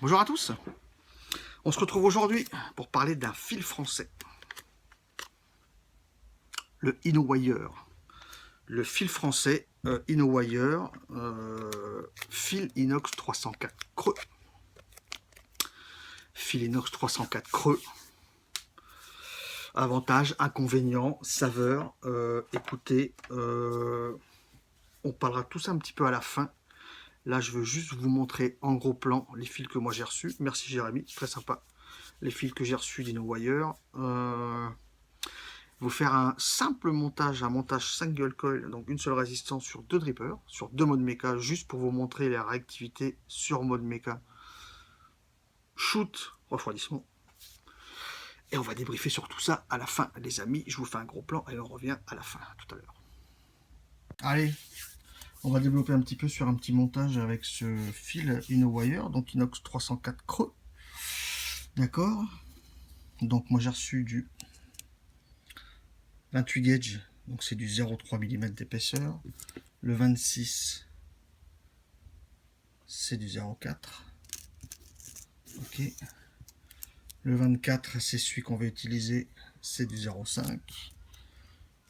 Bonjour à tous, on se retrouve aujourd'hui pour parler d'un fil français, le InnoWire. Le fil français InnoWire, fil inox 304 creux. Fil inox 304 creux. Avantages, inconvénients, saveurs, écoutez, on parlera tout ça un petit peu à la fin. Là, je veux juste vous montrer en gros plan les fils que moi j'ai reçus. Merci Jérémy, très sympa. Les fils que j'ai reçus d'InnoWire. Vous faire un simple montage, un montage single coil, donc une seule résistance sur deux drippers, sur deux modes méca, juste pour vous montrer la réactivité sur mode méca. Shoot, refroidissement. Et on va débriefer sur tout ça à la fin, les amis. Je vous fais un gros plan et on revient à la fin, tout à l'heure. Allez, on va développer un petit peu sur un petit montage avec ce fil InnoWire, donc inox 304 creux. D'accord. Donc moi j'ai reçu du 28 gauge, donc c'est du 0,3 mm d'épaisseur. Le 26, c'est du 0,4. Ok. Le 24, c'est celui qu'on va utiliser, c'est du 0,5.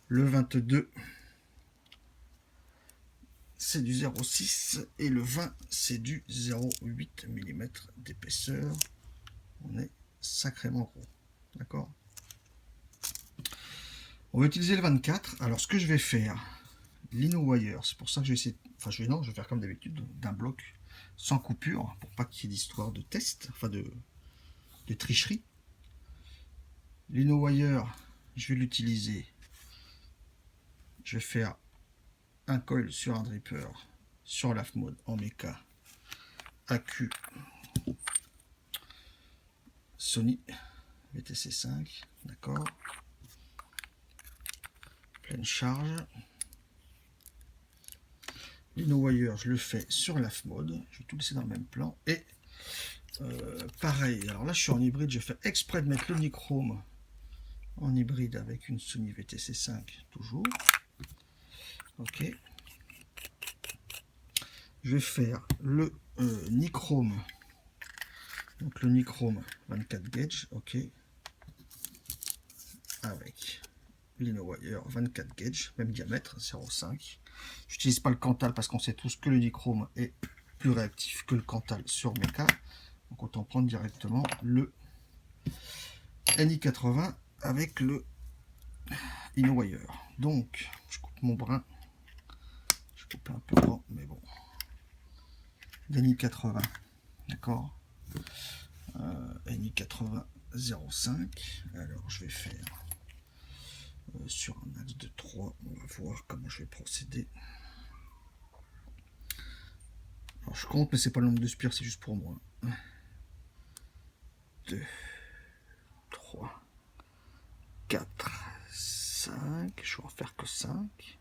Le 22, c'est du 0,6. Et le 20, c'est du 0,8 mm d'épaisseur. On est sacrément gros. D'accord. On va utiliser le 24. Alors, ce que je vais faire, l'InnoWire, c'est pour ça que je vais essayer. Enfin, je vais faire comme d'habitude, d'un bloc sans coupure, pour pas qu'il y ait d'histoire de test, enfin de tricherie. L'InnoWire, je vais l'utiliser. Je vais faire un coil sur un dripper, sur LAF mode en méca, AQ Sony VTC 5, d'accord. Pleine charge. L'InnoWire, je le fais sur LAF mode. Je vais tout laisser dans le même plan. Et pareil, alors là je suis en hybride, je fais exprès de mettre le nichrome en hybride avec une Sony VTC 5 toujours. Ok. Je vais faire le nichrome, donc le nichrome 24 gauge, ok, avec l'InnoWire 24 gauge, même diamètre 0,5. J'utilise pas le Cantal parce qu'on sait tous que le nichrome est plus réactif que le Cantal sur méca, donc autant prendre directement le NI80 avec le InnoWire. Donc je coupe mon brin, je coupe un peu grand, mais bon, NI80, d'accord. NI80 0,5. Alors je vais faire sur un axe de 3, on va voir comment je vais procéder. Alors je compte, mais c'est pas le nombre de spires, c'est juste pour moi. 1, 2, 3, 4, 5. Je vais en faire que 5.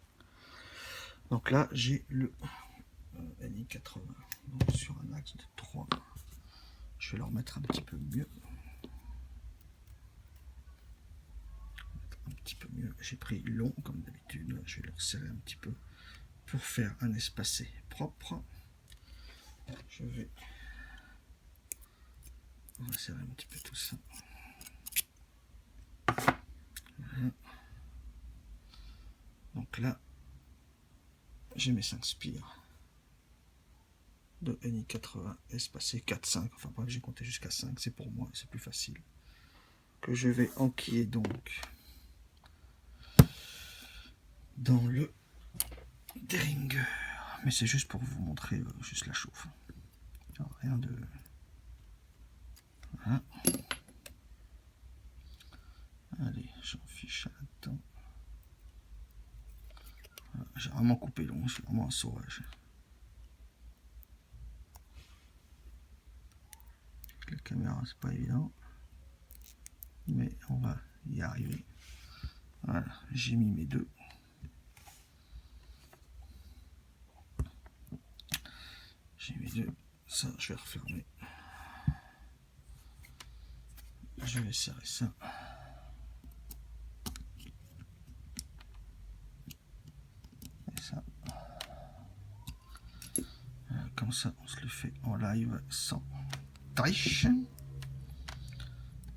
Donc là, j'ai le NI80. Donc sur un axe de 3. Je vais le remettre un petit peu mieux. Un petit peu mieux. J'ai pris long comme d'habitude. Je vais le resserrer un petit peu pour faire un espacé propre. Je vais resserrer un petit peu tout ça. Voilà. Donc là, j'ai mes 5 spires de NI80 espacé 4-5. Enfin bref, j'ai compté jusqu'à 5. C'est pour moi, c'est plus facile. Que je vais enquiller donc dans le Derringer. Mais c'est juste pour vous montrer juste la chauffe. Alors, rien de... Voilà. Allez, j'en fiche à là-dedans. Voilà, j'ai vraiment coupé long, c'est vraiment un sauvage. Avec la caméra, c'est pas évident. Mais on va y arriver. Voilà, j'ai mis mes deux. J'ai mis deux. Ça, je vais refermer. Je vais serrer ça. Et ça. Comme ça, on se le fait en live sans triche.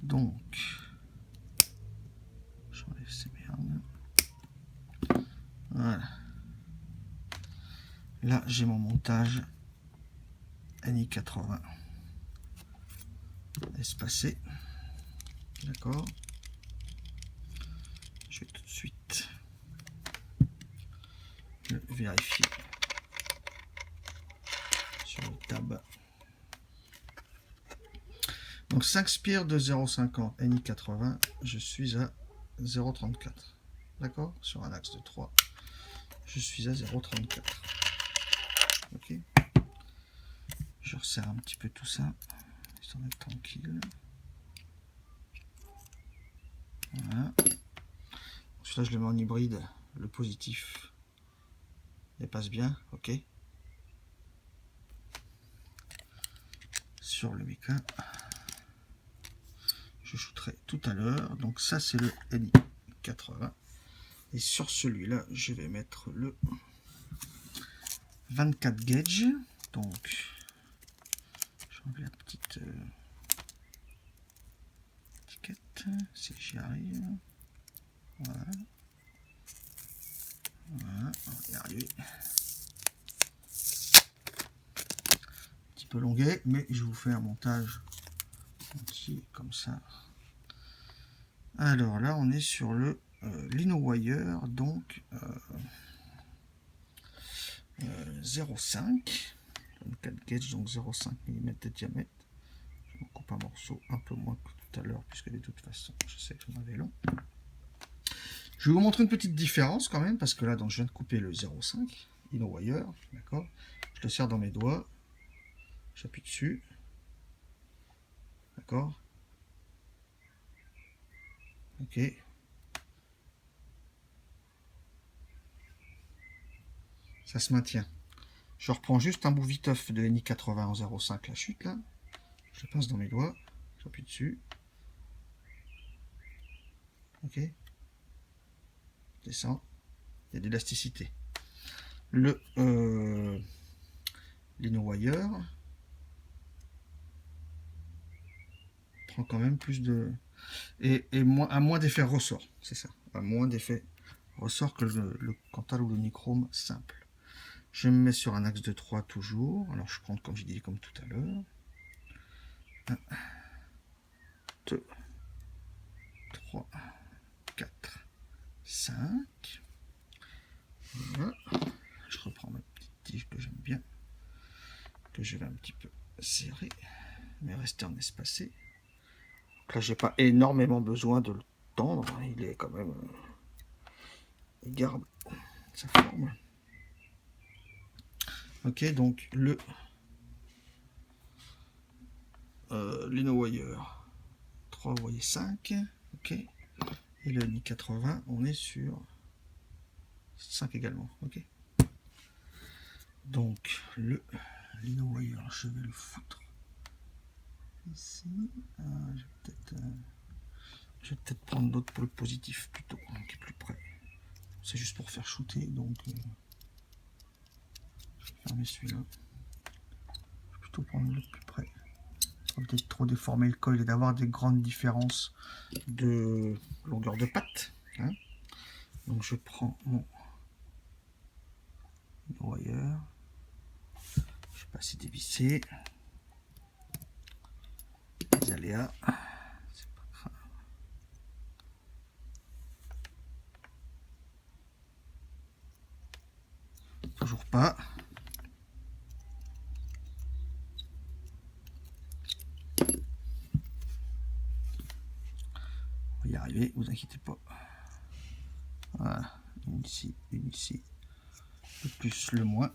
Donc, j'enlève ces merdes. Voilà. Là, j'ai mon montage NI 80 espacé. D'accord. Je vais tout de suite le vérifier sur le tab. Donc 5 spires de 0,50 NI 80, je suis à 0,34. D'accord. Sur un axe de 3, je suis à 0,34. Ok. Je resserre un petit peu tout ça, histoire d'être tranquille. Voilà. Celui-là, je le mets en hybride, le positif. Il passe bien, ok. Sur le méca, je shooterai tout à l'heure. Donc ça, c'est le NI 80. Et sur celui-là, je vais mettre le 24 gauge. Donc, j'enlève la petite étiquette, si j'y arrive. Voilà. Voilà, on va y arriver. Un petit peu longuet, mais je vous fais un montage entier comme ça. Alors là, on est sur le LinoWire, donc 0,5, 24 gauge, donc 0,5 mm de diamètre. Je me coupe un morceau un peu moins que tout à l'heure, puisque de toute façon, je sais que j'en avais long. Je vais vous montrer une petite différence quand même, parce que là, donc, je viens de couper le 0,5 LinoWire, d'accord. Je le serre dans mes doigts, j'appuie dessus, d'accord. Ok. Ça se maintient. Je reprends juste un bout viteuf de NI 80 en 0,5, la chute là. Je le pince dans mes doigts, j'appuie dessus. Ok. Descend. Il y a de l'élasticité. Le LinoWire prend quand même plus de... Et a moins d'effet ressort, c'est ça. A moins d'effet ressort que le Cantal ou le Nichrome simple. Je me mets sur un axe de 3 toujours. Alors je compte comme j'ai dit, comme tout à l'heure. 1, 2, 3, 4, 5. Voilà. Je reprends ma petite tige que j'aime bien, que je vais un petit peu serrer, mais rester en espacé. Donc là, j'ai pas énormément besoin de le tendre. Il est quand même... il garde sa forme. Ok, donc le LinoWire 3, vous voyez 5. Ok. Et le NI 80, on est sur 5 également. Ok. Donc le LinoWire, je vais le foutre ici. Je vais peut-être prendre d'autres pour le positif plutôt, qui est plus près. C'est juste pour faire shooter, donc je vais fermer celui-là. Je vais plutôt prendre le plus près. Peut-être trop déformer le coil et d'avoir des grandes différences de longueur de patte. Hein. Donc je prends mon wire. Je sais pas si dévisser. Les aléas. C'est pas grave. Toujours pas. On va y arriver, vous inquiétez pas. Voilà, une ici, le plus, le moins.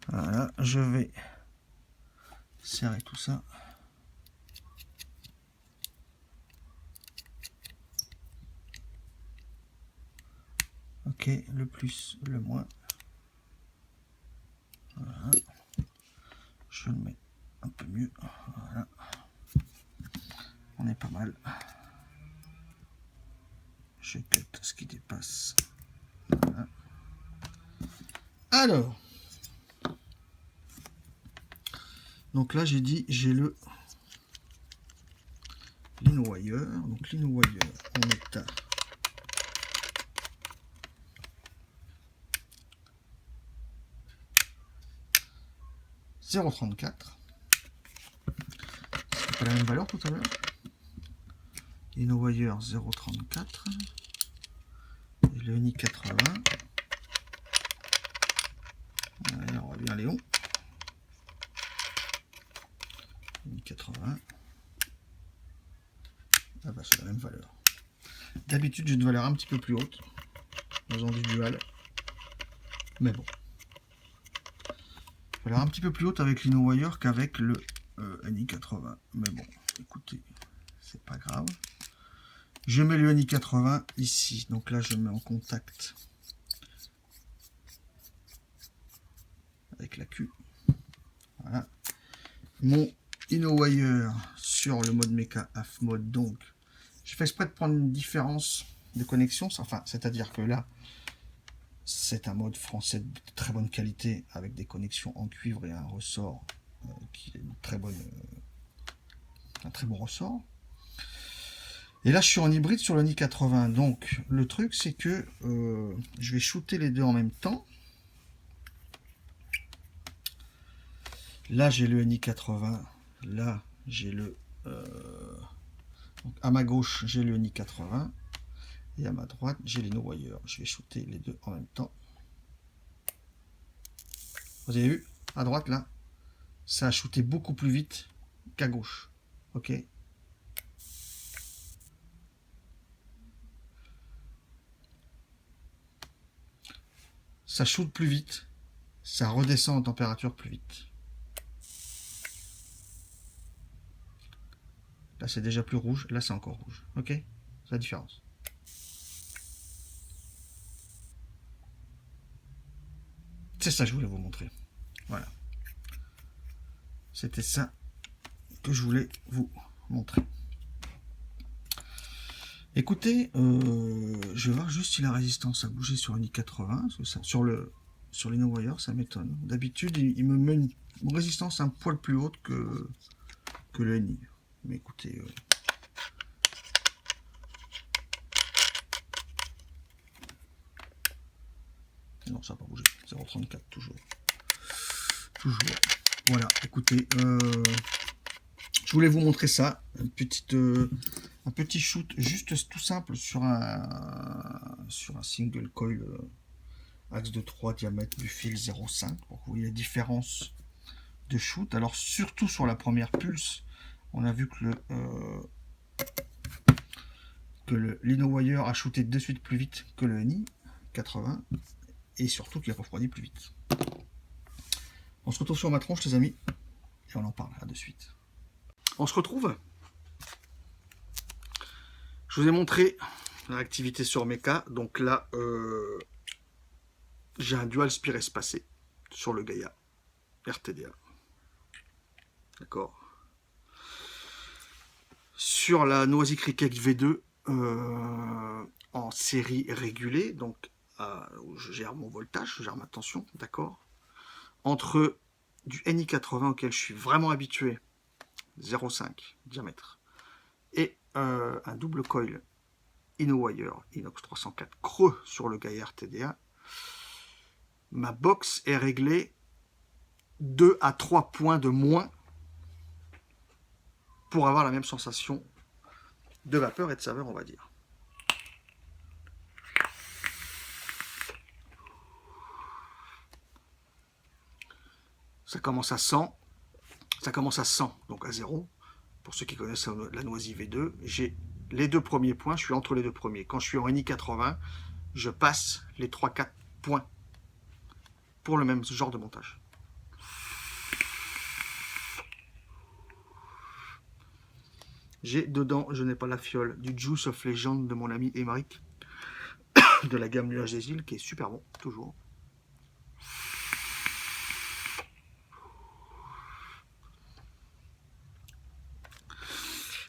Voilà, je vais serrer tout ça. Ok, le plus, le moins. Voilà. Je le mets un peu mieux. Voilà. On est pas mal. Je cut ce qui dépasse. Voilà. Alors, Donc là, j'ai dit, j'ai le l'InnoWire. Donc l'InnoWire, on est à 0,34. C'est pas la même valeur tout à l'heure. InnoWire 0,34. Et le Eni 80. Allez, on revient Léon. Eni 80. Ah bah c'est la même valeur. D'habitude j'ai une valeur un petit peu plus haute dans un dual. Mais bon. Valeur un petit peu plus haute avec l'InnoWire qu'avec le Eni 80. Mais bon, écoutez, c'est pas grave. Je mets le Eni 80 ici. Donc là je mets en contact avec la Q. Voilà. Mon InnoWire sur le mode méca half mode. Donc j'ai fait exprès de prendre une différence de connexion. Enfin, c'est-à-dire que là, c'est un mode français de très bonne qualité avec des connexions en cuivre et un ressort qui est une très bonne, un très bon ressort. Et là, je suis en hybride sur le Eni 80. Donc, le truc, c'est que je vais shooter les deux en même temps. Là, j'ai le Eni 80. Là, j'ai le... donc à ma gauche, j'ai le Eni 80. Et à ma droite, j'ai l'InnoWire. Je vais shooter les deux en même temps. Vous avez vu, à droite, là, ça a shooté beaucoup plus vite qu'à gauche. Ok. Ça shoot plus vite. Ça redescend en température plus vite. Là, c'est déjà plus rouge. Là, c'est encore rouge. Ok. C'est la différence. C'est ça que je voulais vous montrer. Voilà. C'était ça que je voulais vous montrer. Écoutez, je vais voir juste si la résistance a bougé sur Eni 80. Sur l'InnoWire, ça m'étonne. D'habitude, il me met une résistance un poil plus haute que le Eni. Mais écoutez... non, ça n'a pas bougé. 0,34 toujours. Toujours. Voilà, écoutez, je voulais vous montrer ça. Un petit shoot juste tout simple sur un single coil axe de 3 diamètre du fil 0,5 pour que vous voyez la différence de shoot. Alors surtout sur la première pulse, on a vu que l'InnoWire a shooté de suite plus vite que le Eni 80 et surtout qu'il refroidit plus vite. On se retrouve sur ma tronche les amis et on en parlera de suite. On se retrouve. Je vous ai montré la réactivité sur méca. Donc là, j'ai un dual spire espacé sur le Gaia RTDA. D'accord. Sur la Noisy Cricket V2 en série régulée, donc je gère mon voltage, je gère ma tension, d'accord. Entre du Eni 80 auquel je suis vraiment habitué, 0,5 diamètre, et un double coil InnoWire Inox 304 creux sur le Gaia RTDA, ma box est réglée 2 à 3 points de moins pour avoir la même sensation de vapeur et de saveur, on va dire. Ça commence à 100, donc à 0. Pour ceux qui connaissent la Noisy V2, j'ai les deux premiers points, je suis entre les deux premiers. Quand je suis en Eni 80, je passe les 3-4 points pour le même genre de montage. J'ai dedans, je n'ai pas la fiole, du Juice of Legend de mon ami Emeric, de la gamme Nuage des Îles, qui est super bon, toujours.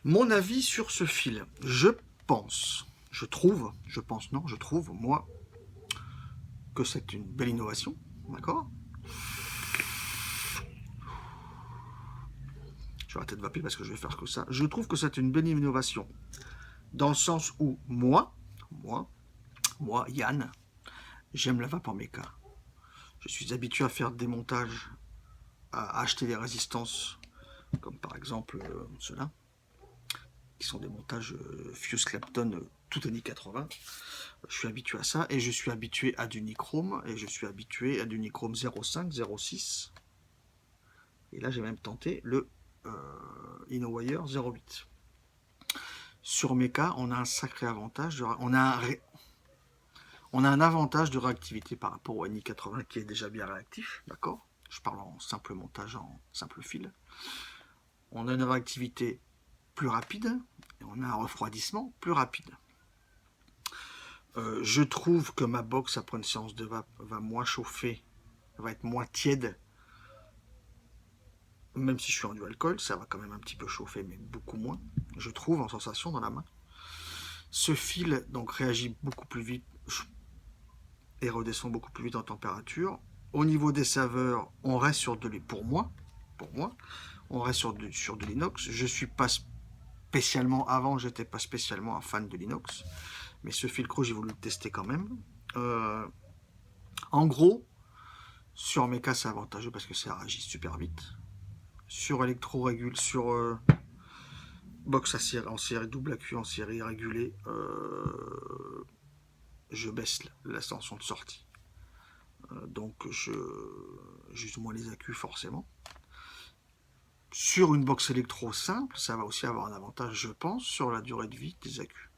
Mon avis sur ce fil, je trouve, moi, que c'est une belle innovation, d'accord. Je vais arrêter de vaper parce que je vais faire que ça. Je trouve que c'est une belle innovation. Dans le sens où moi, Yann, j'aime la vapeur méca. Je suis habitué à faire des montages, à acheter des résistances, comme par exemple ceux-là, qui sont des montages Fuse Clapton tout années 80. Je suis habitué à ça, et je suis habitué à du nichrome, et je suis habitué à du nichrome 0,5, 0,6. Et là, j'ai même tenté le InnoWire 0,8. Sur Mecha, on a un sacré avantage, on a un avantage de réactivité par rapport au NI 80 qui est déjà bien réactif, d'accord? Je parle en simple montage, en simple fil. On a une réactivité plus rapide, et on a un refroidissement plus rapide. Je trouve que ma box après une séance de vape va moins chauffer, va être moins tiède. Même si je suis en dual coil, ça va quand même un petit peu chauffer, mais beaucoup moins, je trouve, en sensation dans la main. Ce fil donc réagit beaucoup plus vite et redescend beaucoup plus vite en température. Au niveau des saveurs, on reste sur de pour moi, on reste sur de l'inox. Je suis pas spécialement, avant j'étais pas spécialement un fan de l'inox, mais ce Filcro j'ai voulu le tester quand même. En gros, sur Mecha c'est avantageux parce que ça réagit super vite. Sur électro-régule, sur box en série double AQ en série régulée, je baisse la tension de sortie. Donc j'use moins les accus forcément. Sur une box électro simple, ça va aussi avoir un avantage, je pense, sur la durée de vie des accus.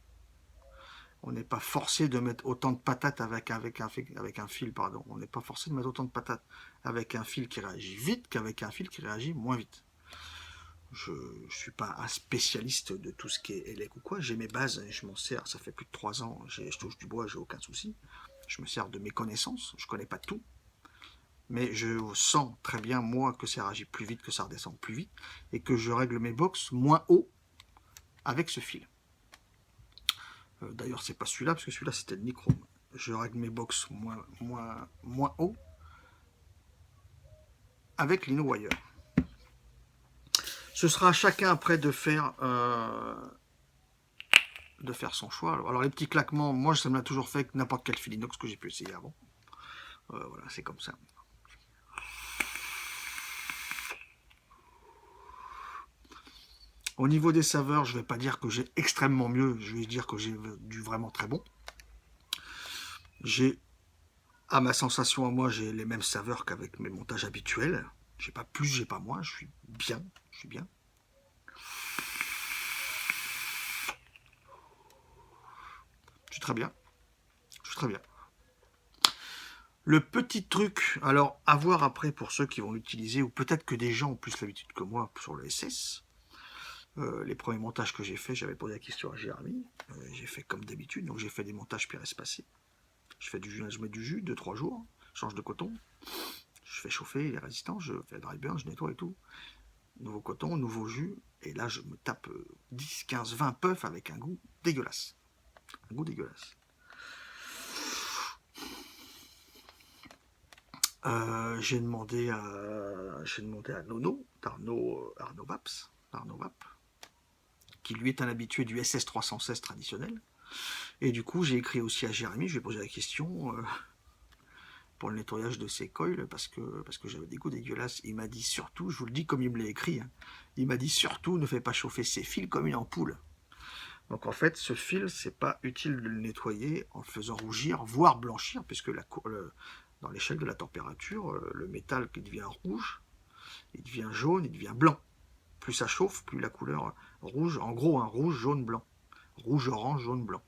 On n'est pas forcé de mettre autant de patates avec un fil, pardon. On n'est pas forcé de mettre autant de patates avec un fil qui réagit vite qu'avec un fil qui réagit moins vite. Je ne suis pas un spécialiste de tout ce qui est élec ou quoi. J'ai mes bases, je m'en sers, ça fait plus de 3 ans, je touche du bois, j'ai aucun souci. Je me sers de mes connaissances, je ne connais pas tout. Mais je sens très bien, moi, que ça réagit plus vite, que ça redescend plus vite, et que je règle mes box moins haut avec ce fil. D'ailleurs, c'est pas celui-là, parce que celui-là, c'était le nichrome. Je règle mes box moins haut avec l'InnoWire. Ce sera à chacun après de faire son choix. Alors les petits claquements, moi ça me l'a toujours fait avec n'importe quel fil inox que j'ai pu essayer avant. Voilà, c'est comme ça. Au niveau des saveurs, je ne vais pas dire que j'ai extrêmement mieux, je vais dire que j'ai du vraiment très bon. À ma sensation à moi, j'ai les mêmes saveurs qu'avec mes montages habituels. J'ai pas plus, j'ai pas moins, je suis bien. Je suis très bien. Le petit truc, alors à voir après pour ceux qui vont l'utiliser, ou peut-être que des gens ont plus l'habitude que moi sur le SS. Les premiers montages que j'ai fait, j'avais posé la question à Jérémy. J'ai fait comme d'habitude, donc j'ai fait des montages pire espacés. Je mets du jus 2-3 jours, je change de coton, je fais chauffer les résistants, je fais dry burn, je nettoie et tout. Nouveau coton, nouveau jus, et là je me tape 10, 15, 20 puffs avec un goût dégueulasse. J'ai demandé à Nono, Arnaud Vaps, qui lui est un habitué du SS 316 traditionnel. Et du coup, j'ai écrit aussi à Jérémy, je lui ai posé la question pour le nettoyage de ses coils, parce que j'avais des goûts dégueulasses. Il m'a dit surtout, je vous le dis comme il me l'a écrit, hein, il m'a dit surtout ne fais pas chauffer ses fils comme une ampoule. Donc en fait, ce fil, c'est pas utile de le nettoyer en le faisant rougir, voire blanchir, puisque dans l'échelle de la température, le métal qui devient rouge, il devient jaune, il devient blanc. Plus ça chauffe, plus la couleur rouge, en gros un rouge, jaune, blanc. Rouge, orange, jaune, blanc.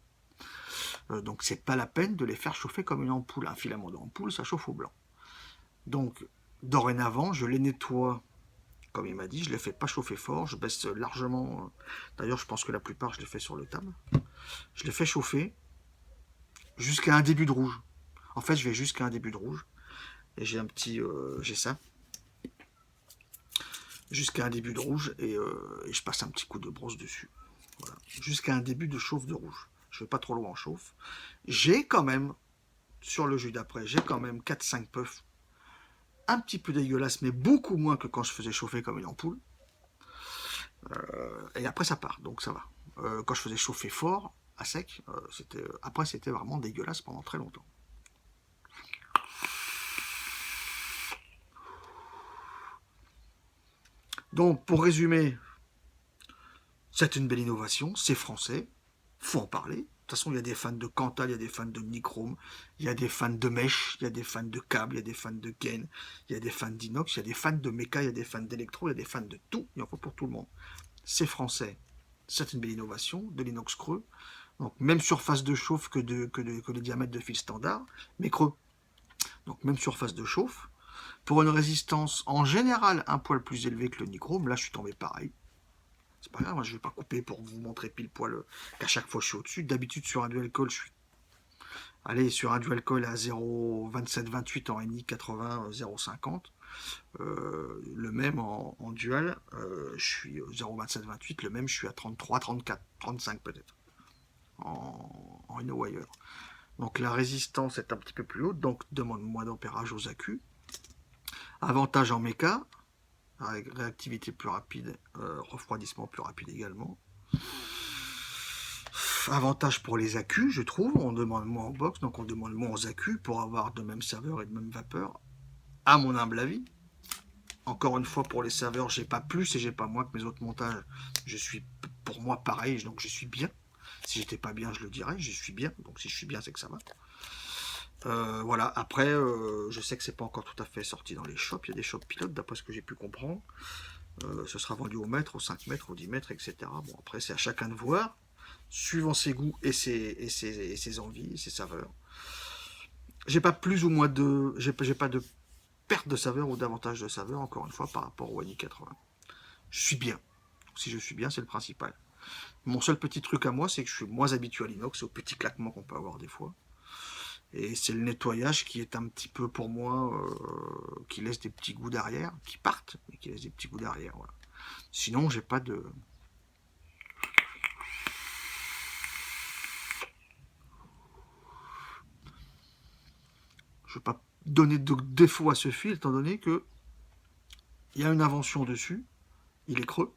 Donc c'est pas la peine de les faire chauffer comme une ampoule. Un filament d'ampoule, ça chauffe au blanc. Donc dorénavant, je les nettoie, comme il m'a dit, je les fais pas chauffer fort, je baisse largement. D'ailleurs, je pense que la plupart, je les fais sur le table. Je les fais chauffer jusqu'à un début de rouge. En fait, je vais jusqu'à un début de rouge. Et j'ai un petit... j'ai ça. Jusqu'à un début de rouge et je passe un petit coup de brosse dessus. Voilà. Jusqu'à un début de chauffe de rouge. Je ne vais pas trop loin en chauffe. J'ai quand même, sur le jus d'après, j'ai quand même 4-5 puffs. Un petit peu dégueulasse, mais beaucoup moins que quand je faisais chauffer comme une ampoule. Et après ça part, donc ça va. Quand je faisais chauffer fort, à sec, après c'était vraiment dégueulasse pendant très longtemps. Donc pour résumer, c'est une belle innovation, c'est français, faut en parler. De toute façon, il y a des fans de Cantal, il y a des fans de Nichrome, il y a des fans de mèche, il y a des fans de câble, il y a des fans de gain, il y a des fans d'inox, il y a des fans de méca, il y a des fans d'électro, il y a des fans de tout, il en faut pour tout le monde. C'est français, c'est une belle innovation, de l'inox creux, donc même surface de chauffe que le diamètre de fil standard, mais creux. Donc même surface de chauffe, pour une résistance en général un poil plus élevée que le nichrome, là je suis tombé pareil. C'est pas grave, moi je vais pas couper pour vous montrer pile poil qu'à chaque fois je suis au-dessus. D'habitude sur un dual coil, je suis allé sur un dual coil à 0,27-28 en NI 80 0,50. Le même en dual, je suis 0,27-28, le même je suis à 33, 34, 35 peut-être en InnoWire. Donc la résistance est un petit peu plus haute, donc demande moins d'ampérage aux accus. Avantage en méca, réactivité plus rapide, refroidissement plus rapide également. Avantage pour les accus, je trouve, on demande moins en box, donc on demande moins aux accus pour avoir de même saveur et de même vapeur, à mon humble avis. Encore une fois, pour les saveurs, j'ai pas plus et j'ai pas moins que mes autres montages. Je suis pour moi pareil, donc je suis bien. Si j'étais pas bien, je le dirais, je suis bien. Donc si je suis bien, c'est que ça va. Voilà, après, je sais que c'est pas encore tout à fait sorti dans les shops. Il y a des shops pilotes, d'après ce que j'ai pu comprendre. Ce sera vendu au mètre, au 5 mètres, au 10 mètres, etc. Bon, après, c'est à chacun de voir, suivant ses goûts et ses envies, et ses saveurs. J'ai pas plus ou moins de. J'ai pas de perte de saveur ou d'avantage de saveur, encore une fois, par rapport au Wani 80. Je suis bien. Si je suis bien, c'est le principal. Mon seul petit truc à moi, c'est que je suis moins habitué à l'inox, aux petits claquements qu'on peut avoir des fois. Et c'est le nettoyage qui est un petit peu pour moi, qui laisse des petits goûts d'arrière, qui partent, mais qui laisse des petits goûts d'arrière. Voilà. Sinon, j'ai pas de. Je ne vais pas donner de défaut à ce fil, étant donné que il y a une invention dessus, il est creux,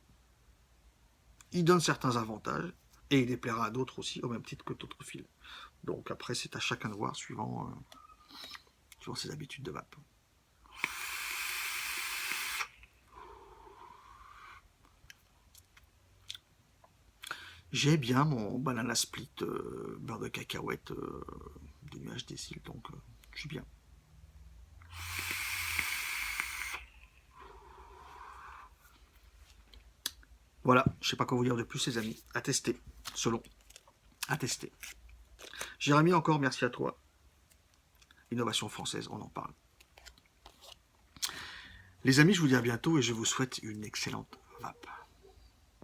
il donne certains avantages, et il déplaira à d'autres aussi, au même titre que d'autres fils. Donc après, c'est à chacun de voir, suivant ses habitudes de vape. J'ai bien mon banana split beurre de cacahuète de nuage des cils, donc je suis bien. Voilà, je sais pas quoi vous dire de plus, les amis. À tester, selon. À tester. Jérémy, encore merci à toi. Innovation française, on en parle. Les amis, je vous dis à bientôt et je vous souhaite une excellente vape.